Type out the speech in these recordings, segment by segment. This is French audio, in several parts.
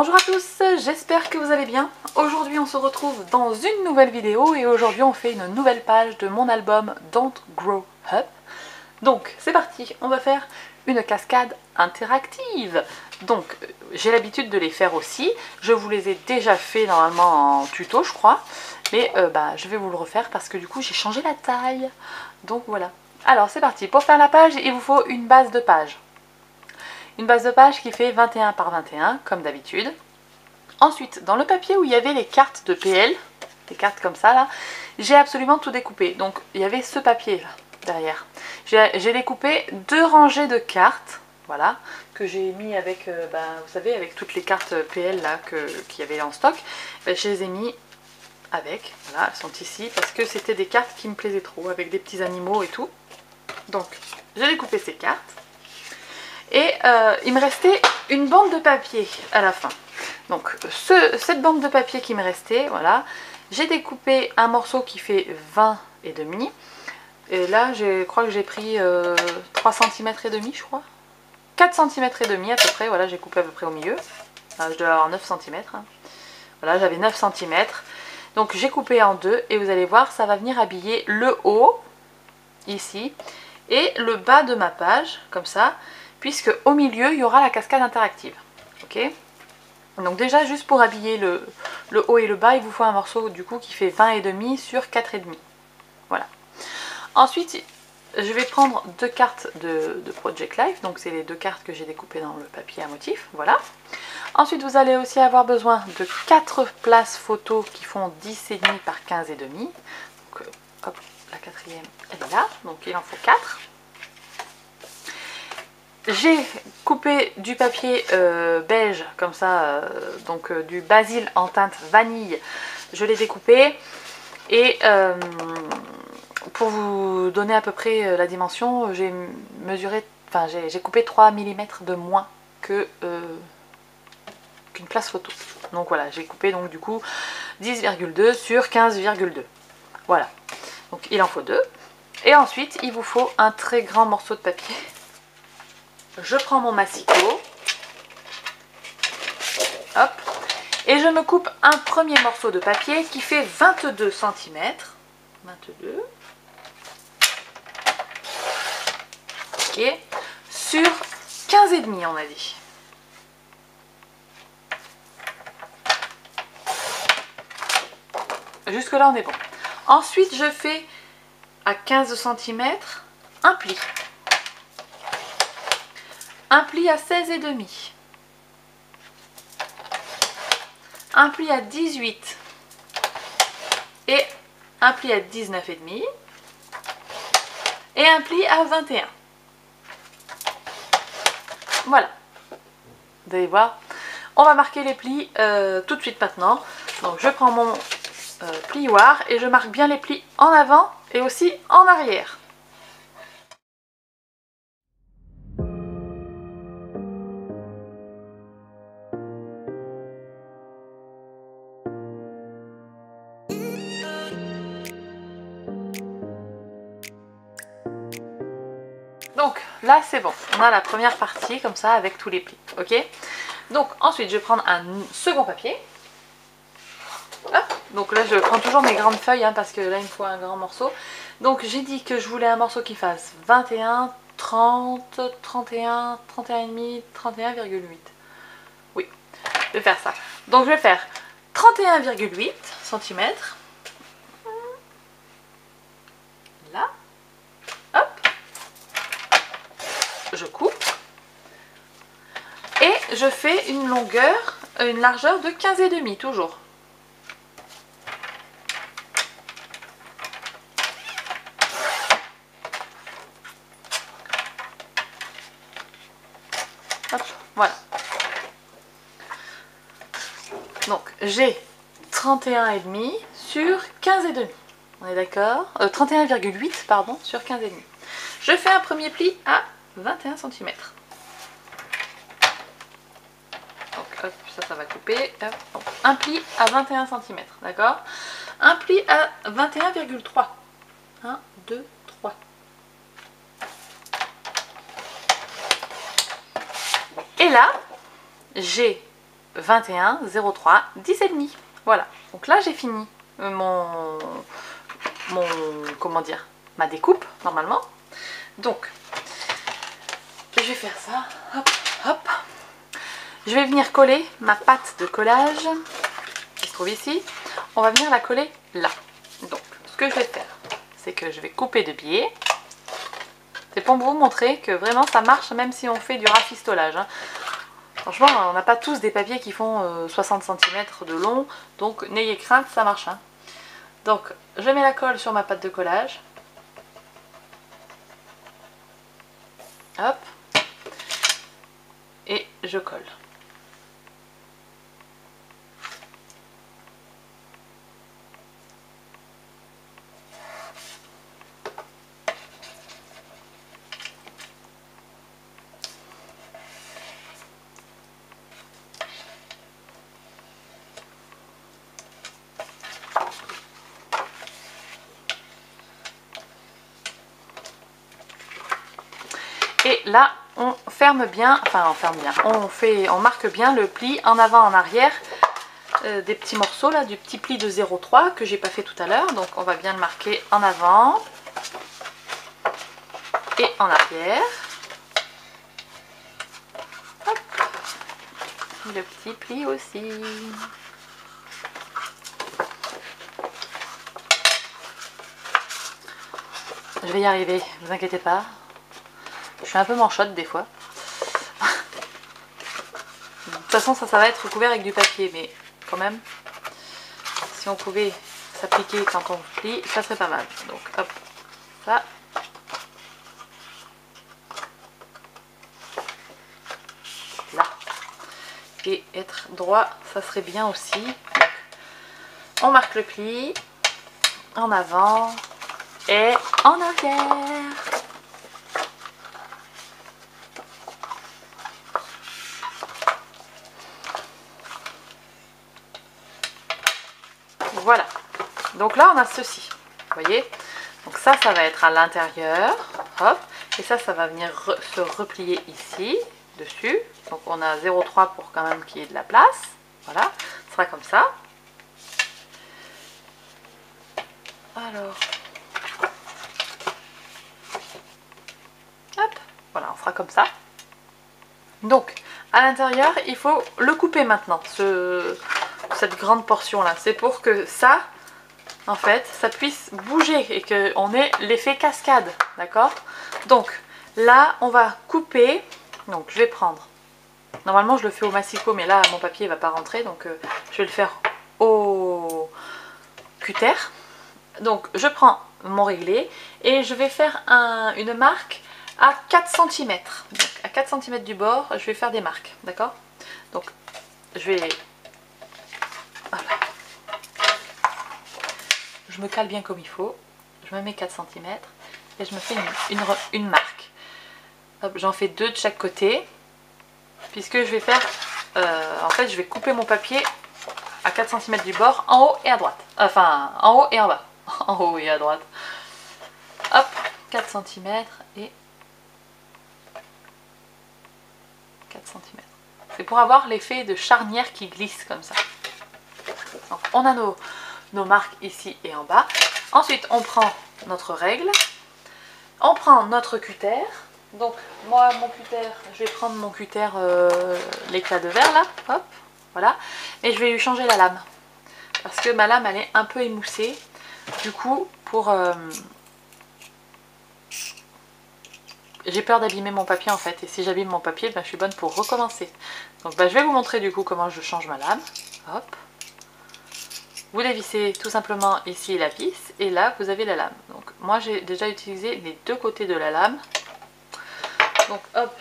Bonjour à tous, j'espère que vous allez bien. Aujourd'hui on se retrouve dans une nouvelle vidéo et aujourd'hui on fait une nouvelle page de mon album Don't Grow Up. Donc c'est parti, on va faire une cascade interactive. Donc j'ai l'habitude de les faire aussi, je vous les ai déjà fait normalement en tuto je crois. Mais je vais vous le refaire parce que du coup j'ai changé la taille. Donc voilà. Alors c'est parti, pour faire la page il vous faut une base de page. Une base de page qui fait 21 par 21 comme d'habitude. Ensuite, dans le papier où il y avait les cartes de PL, des cartes comme ça là, j'ai absolument tout découpé. Donc il y avait ce papier là derrière. J'ai découpé 2 rangées de cartes, voilà, que j'ai mis avec, vous savez, avec toutes les cartes PL là qu'il y avait en stock. Je les ai mis avec, voilà, elles sont ici parce que c'était des cartes qui me plaisaient trop, avec des petits animaux et tout. Donc j'ai découpé ces cartes. Et il me restait une bande de papier à la fin. Donc cette bande de papier qui me restait, voilà, j'ai découpé un morceau qui fait 20 et demi. Et là je crois que j'ai pris 3 cm et demi je crois. 4 cm et demi à peu près, voilà, j'ai coupé à peu près au milieu. Là, je dois avoir 9 cm. Hein. Voilà, j'avais 9 cm. Donc j'ai coupé en deux et vous allez voir, ça va venir habiller le haut, ici, et le bas de ma page, comme ça. Puisque au milieu il y aura la cascade interactive. Ok, donc déjà juste pour habiller le haut et le bas il vous faut un morceau du coup qui fait 20 et demi sur 4 et demi. Voilà. Ensuite je vais prendre 2 cartes de Project Life, donc c'est les 2 cartes que j'ai découpées dans le papier à motif. Voilà. Ensuite vous allez aussi avoir besoin de 4 places photos qui font 10 et demi par 15 et demi. Donc hop, la quatrième elle est là, donc il en faut 4. J'ai coupé du papier beige comme ça, donc du basil en teinte vanille, je l'ai découpé et pour vous donner à peu près la dimension, j'ai mesuré, enfin j'ai coupé 3 mm de moins que qu'une place photo. Donc voilà, j'ai coupé donc du coup 10,2 sur 15,2. Voilà, donc il en faut 2. Et ensuite il vous faut un très grand morceau de papier. Je prends mon massicot, hop, et je me coupe un premier morceau de papier qui fait 22 cm, 22, ok, sur 15 et demi on a dit. Jusque là on est bon. Ensuite je fais à 15 cm un pli. Un pli à 16 et demi, un pli à 18 et un pli à 19 et demi et un pli à 21. Voilà. Vous allez voir, on va marquer les plis tout de suite maintenant. Donc je prends mon plioir et je marque bien les plis en avant et aussi en arrière. Donc là c'est bon, on a la première partie comme ça avec tous les plis, ok. Donc ensuite je vais prendre un second papier. Hop. Donc là je prends toujours mes grandes feuilles hein, parce que là il me faut un grand morceau. Donc j'ai dit que je voulais un morceau qui fasse 21, 30, 31, 31,5, 31,8. Oui, je vais faire ça. Donc je vais faire 31,8 cm. Là. Hop. Je coupe et je fais une longueur, une largeur de 15 et demi toujours. Hop, voilà. Donc j'ai 31 et demi sur 15 et demi. On est d'accord, 31,8 pardon sur 15 et demi. Je fais un premier pli à 21 cm. Donc hop, ça va couper. Hop. Donc, un pli à 21 cm, d'accord. Un pli à 21,3. 1, 2, 3. Et là, j'ai 21 03 10,5. Voilà, donc là j'ai fini comment dire, ma découpe normalement. Donc je vais faire ça, hop hop. Je vais venir coller ma pâte de collage qui se trouve ici. On va venir la coller là. Donc ce que je vais faire, c'est que je vais couper de biais. C'est pour vous montrer que vraiment ça marche même si on fait du rafistolage, hein. Franchement, on n'a pas tous des papiers qui font 60 cm de long, donc n'ayez crainte, ça marche, hein. Donc je mets la colle sur ma pâte de collage. Hop. Et je colle. Et là, on ferme bien, enfin on ferme bien, on marque bien le pli en avant, en arrière, des petits morceaux là, du petit pli de 0,3 que j'ai pas fait tout à l'heure. Donc on va bien le marquer en avant et en arrière. Hop. Le petit pli aussi. Je vais y arriver, ne vous inquiétez pas. Je suis un peu manchotte des fois. De toute façon ça va être couvert avec du papier, mais quand même, si on pouvait s'appliquer quand on plie, ça serait pas mal. Donc hop, ça. Là. Et être droit, ça serait bien aussi. Donc, on marque le pli, en avant et en arrière. Voilà, donc là on a ceci, vous voyez, donc ça va être à l'intérieur, hop, et ça va venir se replier ici, dessus, donc on a 0,3 pour quand même qu'il y ait de la place, voilà, ce sera comme ça. Alors, hop, voilà, on fera comme ça. Donc, à l'intérieur, il faut le couper maintenant, cette grande portion là, c'est pour que ça, en fait, ça puisse bouger et qu'on ait l'effet cascade, d'accord? Donc là, on va couper, donc je vais prendre, normalement je le fais au massicot, mais là mon papier ne va pas rentrer, donc je vais le faire au cutter. Donc je prends mon réglé et je vais faire une marque à 4 cm. Donc à 4 cm du bord, je vais faire des marques, d'accord? Donc je vais... Voilà. Je me cale bien comme il faut, je me mets 4 cm et je me fais une marque. J'en fais 2 de chaque côté, puisque je vais faire, en fait je vais couper mon papier à 4 cm du bord, en haut et à droite. Enfin, en haut et en bas. En haut et à droite. Hop, 4 cm et 4 cm. C'est pour avoir l'effet de charnière qui glisse comme ça. Donc, on a nos marques ici et en bas. Ensuite, on prend notre règle. On prend notre cutter. Donc, moi, mon cutter, je vais prendre mon cutter, l'éclat de verre là. Hop, voilà. Et je vais lui changer la lame. Parce que ma lame, elle est un peu émoussée. Du coup, j'ai peur d'abîmer mon papier en fait. Et si j'abîme mon papier, ben, je suis bonne pour recommencer. Donc, ben, je vais vous montrer du coup comment je change ma lame. Hop. Vous dévissez tout simplement ici la vis et là vous avez la lame. Donc moi j'ai déjà utilisé les deux côtés de la lame. Donc hop,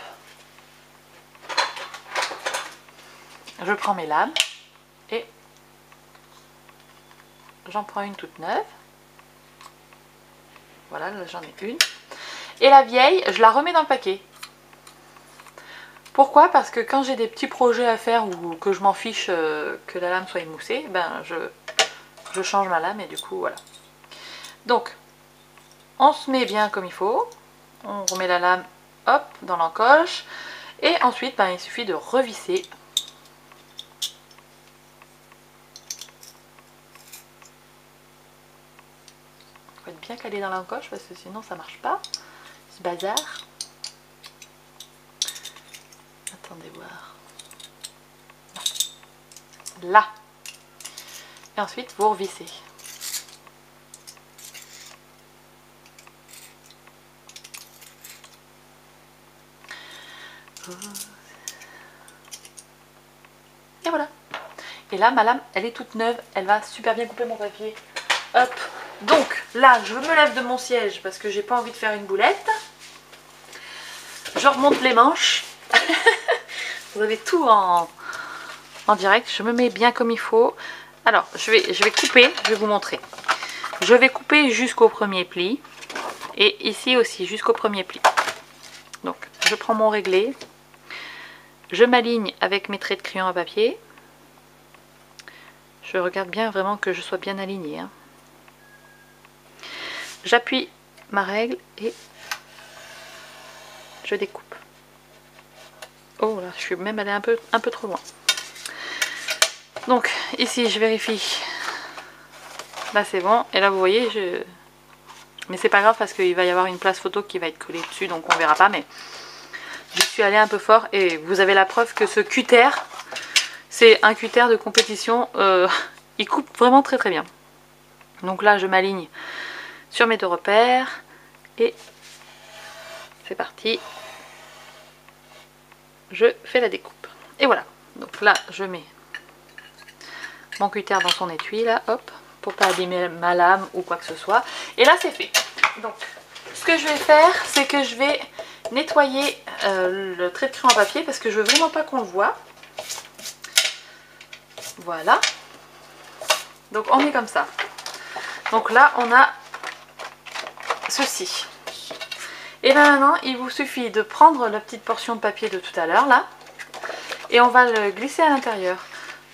je prends mes lames et j'en prends une toute neuve. Voilà, là j'en ai une. Et la vieille, je la remets dans le paquet. Pourquoi? Parce que quand j'ai des petits projets à faire ou que je m'en fiche que la lame soit émoussée, ben je change ma lame et du coup voilà. Donc on se met bien comme il faut, on remet la lame hop dans l'encoche et ensuite ben, il suffit de revisser calé dans l'encoche parce que sinon ça marche pas. Ce bazar. Attendez voir. Là. Et ensuite vous revissez. Et voilà. Et là ma lame elle est toute neuve, elle va super bien couper mon papier. Hop. Donc là je me lève de mon siège parce que j'ai pas envie de faire une boulette. Je remonte les manches. Vous avez tout en direct. Je me mets bien comme il faut. Alors je vais couper, je vais vous montrer. Je vais couper jusqu'au premier pli. Et ici aussi jusqu'au premier pli. Donc je prends mon réglé. Je m'aligne avec mes traits de crayon à papier. Je regarde bien vraiment que je sois bien alignée. Hein. J'appuie ma règle et je découpe. Oh là, je suis même allée un peu trop loin. Donc ici je vérifie. Là c'est bon. Et là vous voyez, mais c'est pas grave parce qu'il va y avoir une place photo qui va être collée dessus, donc on verra pas. Mais je suis allée un peu fort et vous avez la preuve que ce cutter, c'est un cutter de compétition. Il coupe vraiment très très bien. Donc là je m'aligne sur mes deux repères et c'est parti. Je fais la découpe. Et voilà. Donc là je mets mon cutter dans son étui là, hop, pour pas abîmer ma lame ou quoi que ce soit. Et là c'est fait. Donc ce que je vais faire, c'est que je vais nettoyer le trait de crayon à papier parce que je veux vraiment pas qu'on le voit. Voilà. Donc on est comme ça. Donc là on a ceci. Et là maintenant il vous suffit de prendre la petite portion de papier de tout à l'heure là. Et on va le glisser à l'intérieur.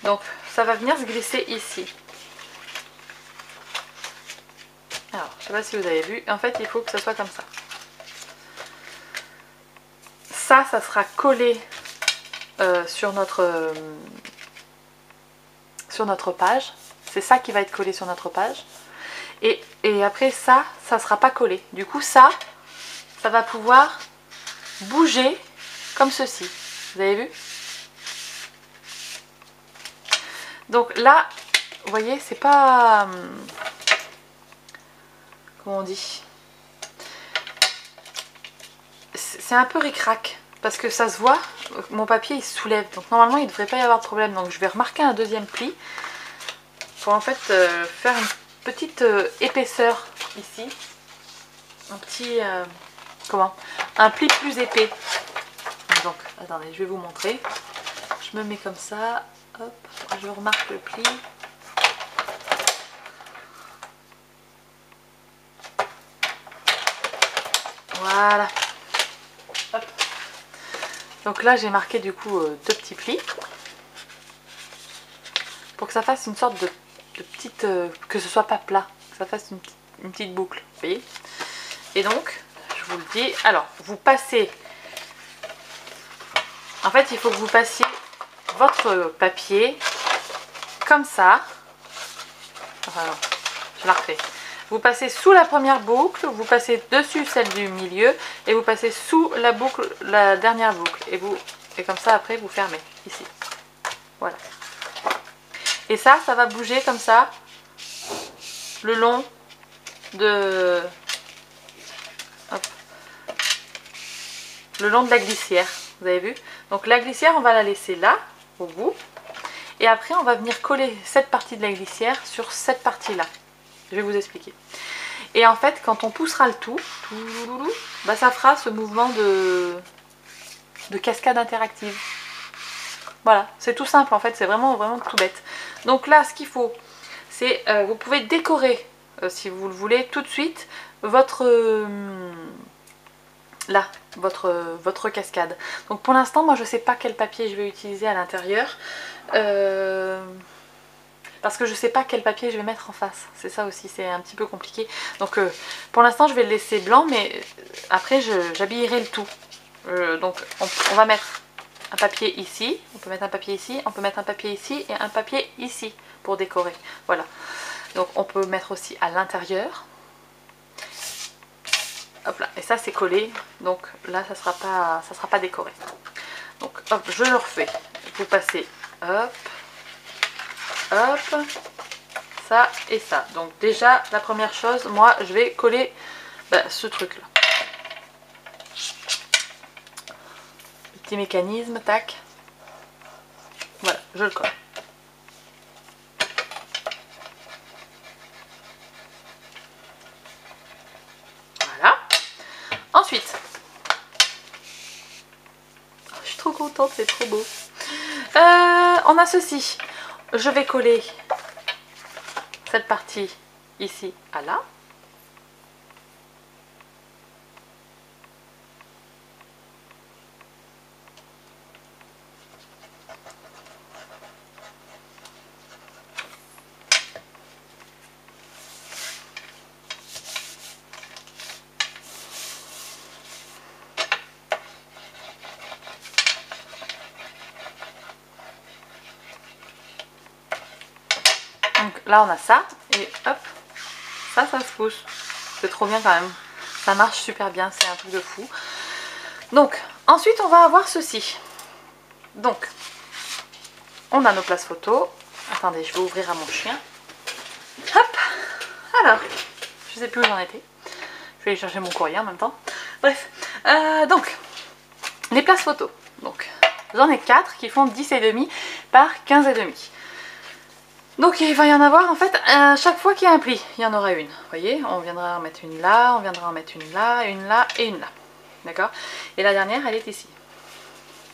Donc ça va venir se glisser ici. Alors je sais pas si vous avez vu. En fait il faut que ça soit comme ça. Ça sera collé sur notre page. C'est ça qui va être collé sur notre page. Et après ça sera pas collé. Du coup ça va pouvoir bouger comme ceci. Vous avez vu? Donc là, vous voyez, c'est pas... comment on dit? C'est un peu ric-rac. Parce que ça se voit, mon papier il se soulève. Donc normalement il ne devrait pas y avoir de problème. Donc je vais remarquer un deuxième pli. Pour en fait faire une petite épaisseur ici. Un petit... un pli plus épais. Donc attendez, je vais vous montrer. Je me mets comme ça. Hop, je remarque le pli. Voilà. Hop. Donc là j'ai marqué du coup deux petits plis. Pour que ça fasse une sorte de petite... que ce soit pas plat. Que ça fasse une petite boucle. Vous voyez? Et donc, je vous le dis. Alors, vous passez... En fait, il faut que vous passiez votre papier comme ça. Enfin non, je la refais. Vous passez sous la première boucle, vous passez dessus celle du milieu et vous passez sous la boucle, la dernière boucle. Et comme ça après vous fermez ici. Voilà. Et ça va bouger comme ça le long de... Hop. Le long de la glissière. Vous avez vu? Donc la glissière on va la laisser là, au bout. Et après on va venir coller cette partie de la glissière sur cette partie là. Je vais vous expliquer. Et en fait quand on poussera le tout, bah, ça fera ce mouvement de cascade interactive. Voilà, c'est tout simple en fait, c'est vraiment tout bête. Donc là ce qu'il faut, c'est vous pouvez décorer si vous le voulez tout de suite votre votre cascade. Donc pour l'instant moi je sais pas quel papier je vais utiliser à l'intérieur parce que je sais pas quel papier je vais mettre en face. C'est ça aussi, c'est un petit peu compliqué. Donc pour l'instant je vais le laisser blanc, mais après j'habillerai le tout. Donc on va mettre un papier ici, on peut mettre un papier ici, on peut mettre un papier ici et un papier ici pour décorer. Voilà. Donc on peut mettre aussi à l'intérieur. hop là, et ça c'est collé, donc là ça sera pas décoré. Donc hop, je le refais. Vous passez hop, hop, ça et ça. Donc déjà la première chose, moi je vais coller ce truc là. Petit mécanisme, tac. Voilà, je le colle. Voilà. Ensuite, je suis trop contente, c'est trop beau. On a ceci. Je vais coller cette partie ici à là. Donc là on a ça et hop, ça se pousse. C'est trop bien quand même. Ça marche super bien, c'est un truc de fou. Donc ensuite on va avoir ceci. Donc on a nos places photos. Attendez, je vais ouvrir à mon chien. Hop. Alors, je sais plus où j'en étais. Je vais aller chercher mon courrier en même temps. Bref, donc les places photos. Donc j'en ai 4 qui font 10,5 par 15,5. Donc il va y en avoir en fait, chaque fois qu'il y a un pli, il y en aura une. Vous voyez, on viendra en mettre une là, on viendra en mettre une là et une là. D'accord? Et la dernière, elle est ici.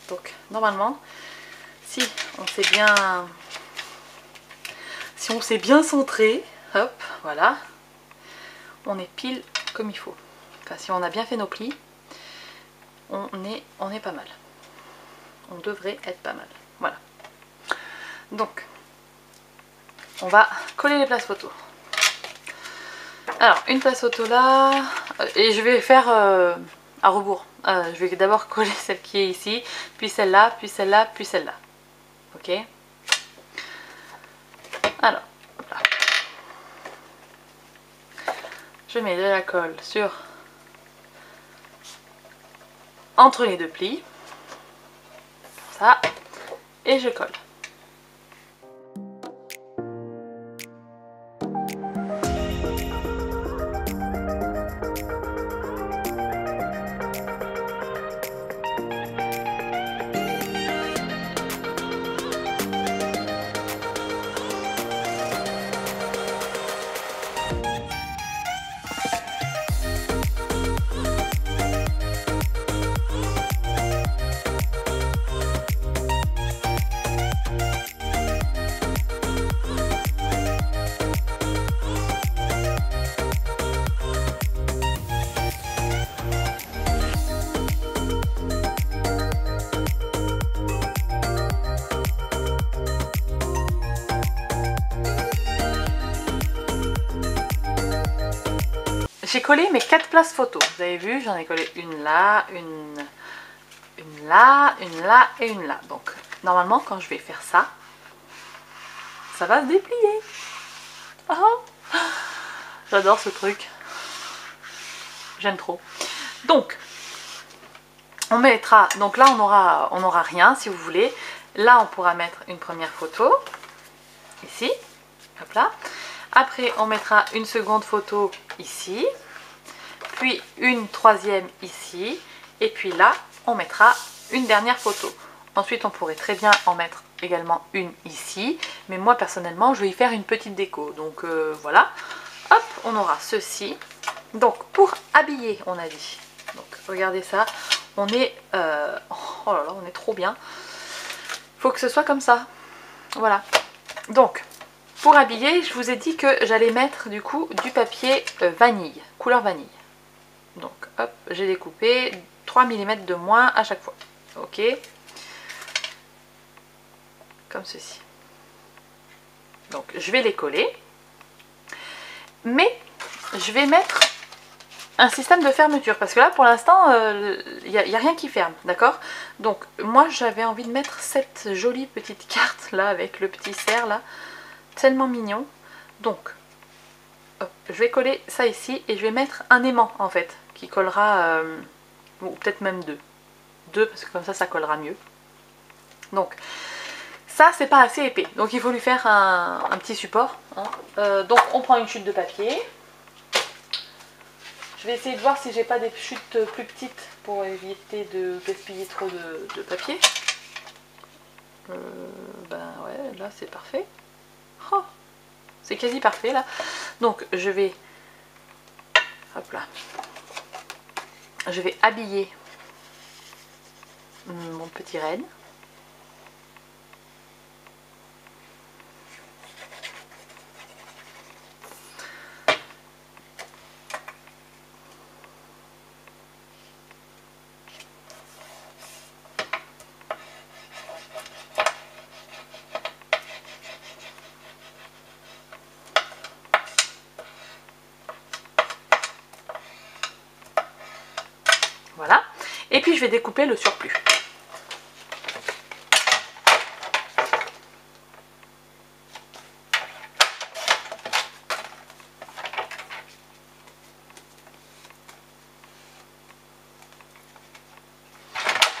Donc normalement, si on s'est bien centré, hop, voilà, on est pile comme il faut. Enfin, si on a bien fait nos plis, on est pas mal. On devrait être pas mal. Voilà. Donc on va coller les places photos. Alors, une place photo là, et je vais faire à rebours. Je vais d'abord coller celle qui est ici, puis celle-là, puis celle-là, puis celle-là. Ok? Alors, là. Je mets de la colle entre les deux plis. Ça, et je colle. J'ai collé mes 4 places photos. Vous avez vu, j'en ai collé une là, une là, une là et une là. Donc normalement quand je vais faire ça, ça va se déplier. Oh, j'adore ce truc. J'aime trop. Donc on mettra, donc là on aura rien si vous voulez. Là on pourra mettre une première photo. Ici. Hop là. Après on mettra une seconde photo ici. Puis une troisième ici. Et puis là on mettra une dernière photo. Ensuite on pourrait très bien en mettre également une ici. Mais moi personnellement je vais y faire une petite déco. Donc voilà. Hop, on aura ceci. Donc pour habiller on a dit. Donc regardez ça. On est oh là là, on est trop bien. Faut que ce soit comme ça. Voilà. Donc pour habiller, je vous ai dit que j'allais mettre du coup du papier vanille, couleur vanille. Donc hop, j'ai découpé 3 mm de moins à chaque fois. Ok. Comme ceci. Donc je vais les coller. Mais je vais mettre un système de fermeture parce que là pour l'instant il n'y a rien qui ferme, d'accord? Donc moi j'avais envie de mettre cette jolie petite carte là avec le petit cerf là, tellement mignon. Donc hop, je vais coller ça ici et je vais mettre un aimant en fait qui collera, ou peut-être même deux. Deux parce que comme ça collera mieux. Donc ça c'est pas assez épais, donc il faut lui faire un petit support, hein. Donc on prend une chute de papier. Je vais essayer de voir si j'ai pas des chutes plus petites pour éviter de gaspiller trop de papier. Ben ouais, là c'est parfait. Oh, c'est quasi parfait là. Donc je vais, hop là, je vais habiller mon petit renne. Voilà. Et puis je vais découper le surplus.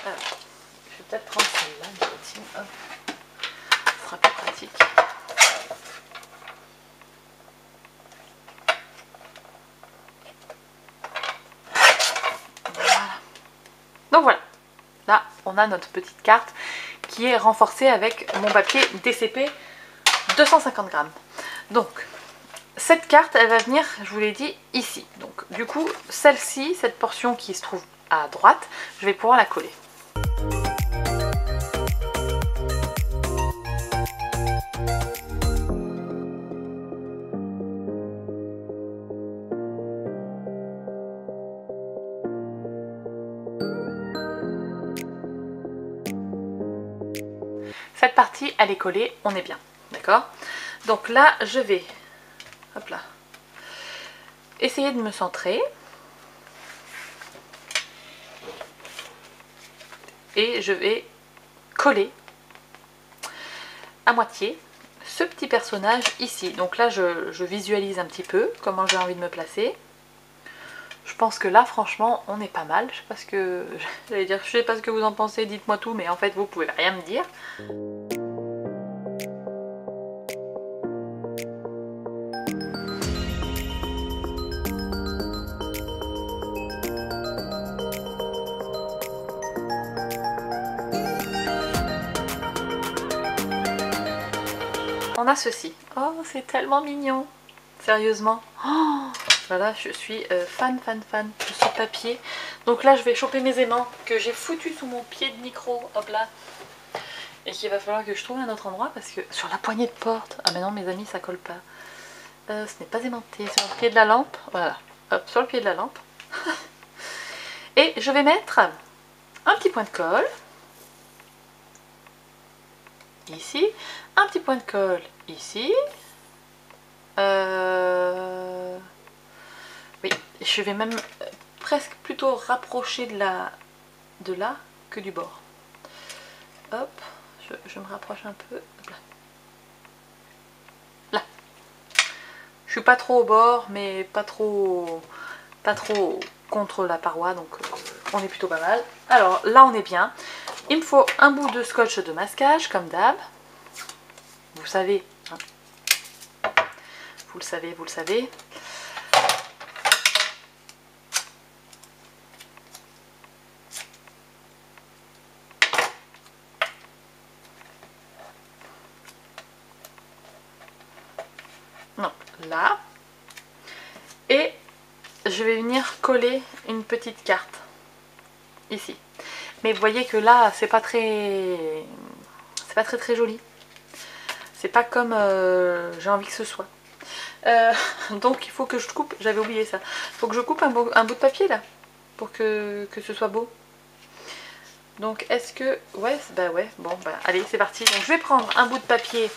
Alors, je vais peut-être prendre celle-là, une petite, hop. Ce sera plus pratique. Voilà. Donc voilà. Là, on a notre petite carte qui est renforcée avec mon papier DCP 250 grammes. Donc, cette carte, elle va venir, je vous l'ai dit, ici. Donc, du coup, celle-ci, cette portion qui se trouve à droite, je vais pouvoir la coller. Cette partie, elle est collée, on est bien, d'accord? Donc là, je vais, hop là, essayer de me centrer. Et je vais coller à moitié ce petit personnage ici. Donc là, je visualise un petit peu comment j'ai envie de me placer. Je pense que là, franchement, on est pas mal. Je sais pas ce que... J'allais dire, je sais pas ce que vous en pensez, dites-moi tout, mais en fait, vous pouvez rien me dire. On a ceci. Oh, c'est tellement mignon. Sérieusement. Oh, voilà, je suis fan de ce papier. Donc là, je vais choper mes aimants que j'ai foutus sous mon pied de micro. Hop là. Et qu'il va falloir que je trouve un autre endroit parce que sur la poignée de porte. Ah mais non, mes amis, ça colle pas. Ce n'est pas aimanté. Sur le pied de la lampe. Voilà. Hop, sur le pied de la lampe. Et je vais mettre un petit point de colle. Ici. Un petit point de colle ici. Oui, je vais même presque plutôt rapprocher de là que du bord. Hop, je me rapproche un peu. Hop là. Là. Je suis pas trop au bord, mais pas trop contre la paroi, donc on est plutôt pas mal. Alors là, on est bien. Il me faut un bout de scotch de masquage, comme d'hab. Vous savez, hein. Vous le savez, vous le savez. Donc là. Et je vais venir coller une petite carte. Ici. Mais vous voyez que là, c'est pas très joli. C'est pas comme j'ai envie que ce soit. Donc il faut que je coupe, j'avais oublié ça. Il faut que je coupe un bout de papier là, pour que ce soit beau. Donc est-ce que... Ouais, bah ouais, bon, bah allez, c'est parti. Donc je vais prendre un bout de papier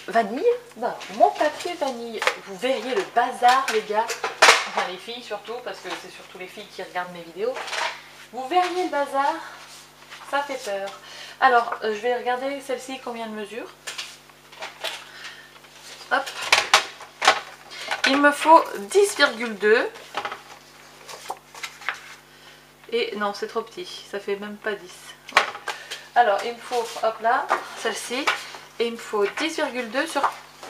vanille. Non, mon papier vanille. Vous verriez le bazar, les gars. Enfin, les filles surtout, parce que c'est surtout les filles qui regardent mes vidéos. Vous verriez le bazar, ça fait peur. Alors, je vais regarder celle-ci, combien de mesures. Hop. Il il me faut 10,2. Et non, c'est trop petit, ça fait même pas 10. Alors il me faut, hop là, celle-ci. Et il me faut 10,2 sur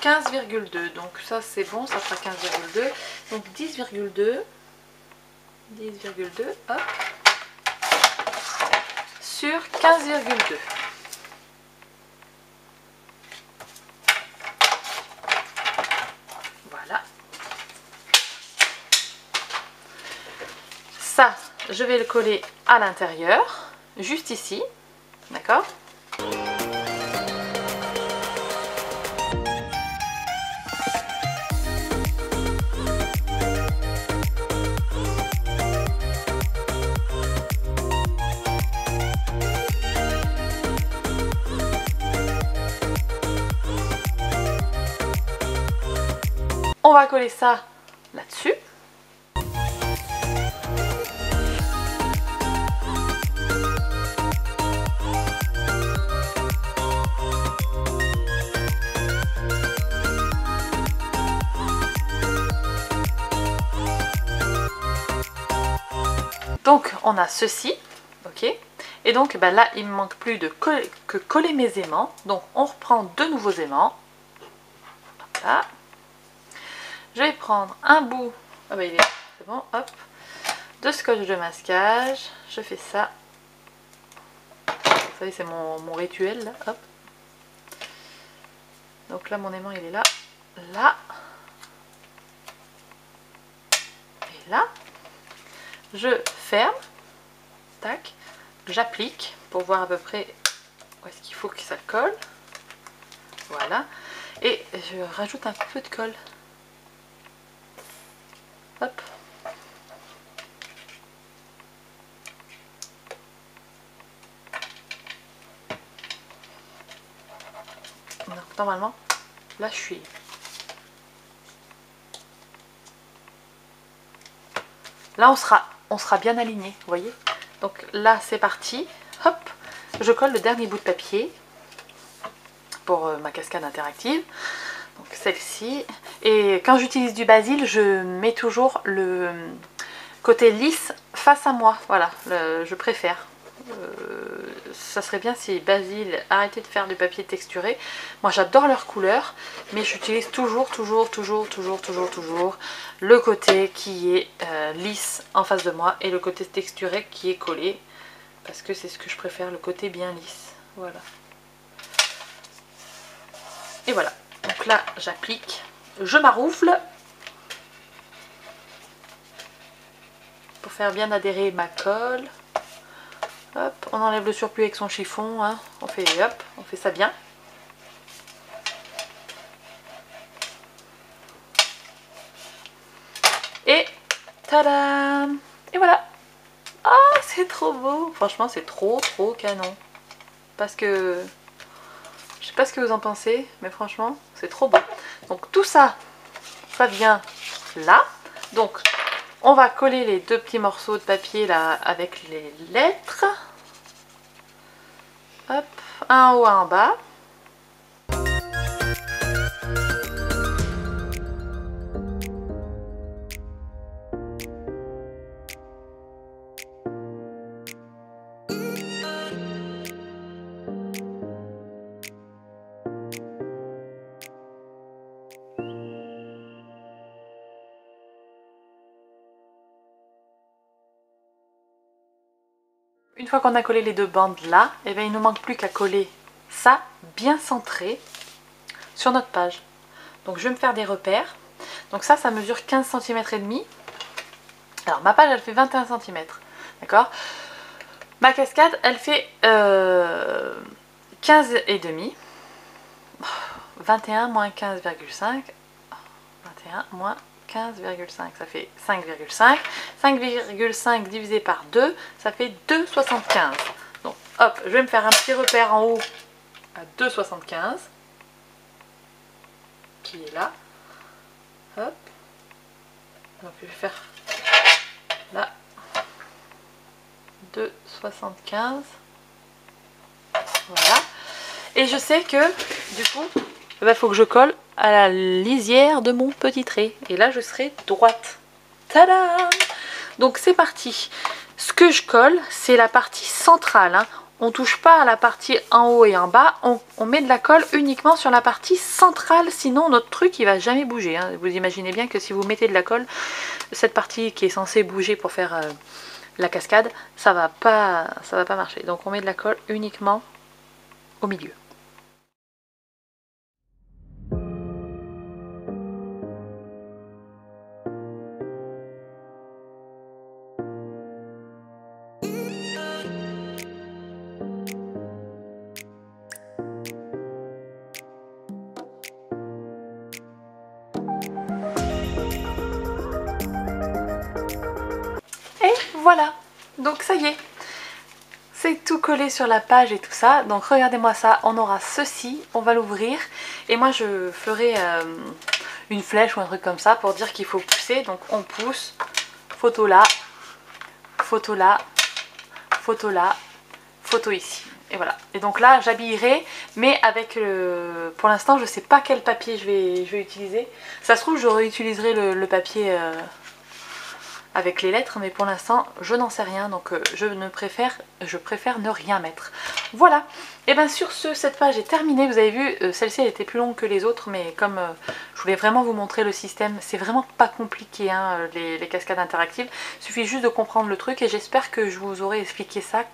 15,2. Donc ça c'est bon, ça fera 15,2. Donc 10,2. 10,2, hop. Sur 15,2. Voilà. Ça, je vais le coller à l'intérieur, juste ici, d'accord? On va coller ça là-dessus. Donc on a ceci, ok, et donc ben là il me manque plus que coller mes aimants, donc on reprend deux nouveaux aimants. Hop là. Je vais prendre un bout, ah ben c'est bon, hop, de scotch de masquage, je fais ça, vous savez c'est mon rituel là, hop. Donc là mon aimant il est là, là, et là. Je ferme, tac, j'applique pour voir à peu près où est-ce qu'il faut que ça colle. Voilà. Et je rajoute un peu de colle. Hop. Donc normalement, là je suis... Là on sera bien aligné, vous voyez. Donc là c'est parti, hop, je colle le dernier bout de papier pour ma cascade interactive, donc celle-ci. Et quand j'utilise du basil, je mets toujours le côté lisse face à moi, voilà, je préfère. Ça serait bien si Basil arrêtait de faire du papier texturé. Moi j'adore leur couleur, mais j'utilise toujours le côté qui est lisse en face de moi et le côté texturé qui est collé, parce que c'est ce que je préfère, le côté bien lisse. Voilà. Et voilà, donc là j'applique, je maroufle pour faire bien adhérer ma colle. Hop, on enlève le surplus avec son chiffon, hein. On fait ça bien. Et tadam! Et voilà. Ah, c'est trop beau. Franchement, c'est trop canon. Parce que je sais pas ce que vous en pensez, mais franchement, c'est trop beau. Donc tout ça, ça vient là. Donc on va coller les deux petits morceaux de papier là avec les lettres. Hop, un en haut, un en bas. Une fois qu'on a collé les deux bandes là, eh bien, il ne nous manque plus qu'à coller ça bien centré sur notre page. Donc je vais me faire des repères. Donc ça mesure 15 cm et demi. Alors ma page elle fait 21 cm. D'accord. Ma cascade elle fait 15 et demi. 21 moins 15,5. 21 moins 15,5, ça fait 5,5. 5,5 divisé par 2, ça fait 2,75. Donc hop, je vais me faire un petit repère en haut à 2,75 qui est là. Hop. Donc je vais faire là 2,75. Voilà. Et je sais que du coup, il faut que je colle à la lisière de mon petit trait. Et là je serai droite. Tada! Donc c'est parti. Ce que je colle, c'est la partie centrale, hein. On touche pas à la partie en haut et en bas, on met de la colle uniquement sur la partie centrale, sinon notre truc il va jamais bouger, hein. Vous imaginez bien que si vous mettez de la colle, cette partie qui est censée bouger pour faire la cascade, ça va pas marcher. Donc on met de la colle uniquement au milieu. Et voilà, donc ça y est, c'est tout collé sur la page et tout ça. Donc regardez-moi ça, on aura ceci, on va l'ouvrir. Et moi je ferai une flèche ou un truc comme ça pour dire qu'il faut pousser. Donc on pousse, photo là, photo là, photo là, photo ici. Et voilà. Et donc là j'habillerai, mais avec pour l'instant je sais pas quel papier je vais utiliser. Ça se trouve je réutiliserai le papier avec les lettres, mais pour l'instant je n'en sais rien, donc je préfère ne rien mettre. Voilà, et bien sur ce, cette page est terminée. Vous avez vu, celle-ci elle était plus longue que les autres, mais comme je voulais vraiment vous montrer le système, c'est vraiment pas compliqué hein, les cascades interactives, il suffit juste de comprendre le truc et j'espère que je vous aurai expliqué ça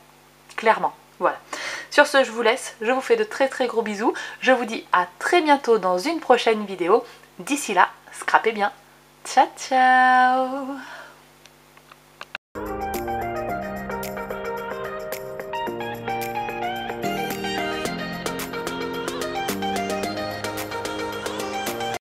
clairement. Voilà, sur ce je vous laisse, je vous fais de très très gros bisous, je vous dis à très bientôt dans une prochaine vidéo. D'ici là, scrapez bien, ciao ciao.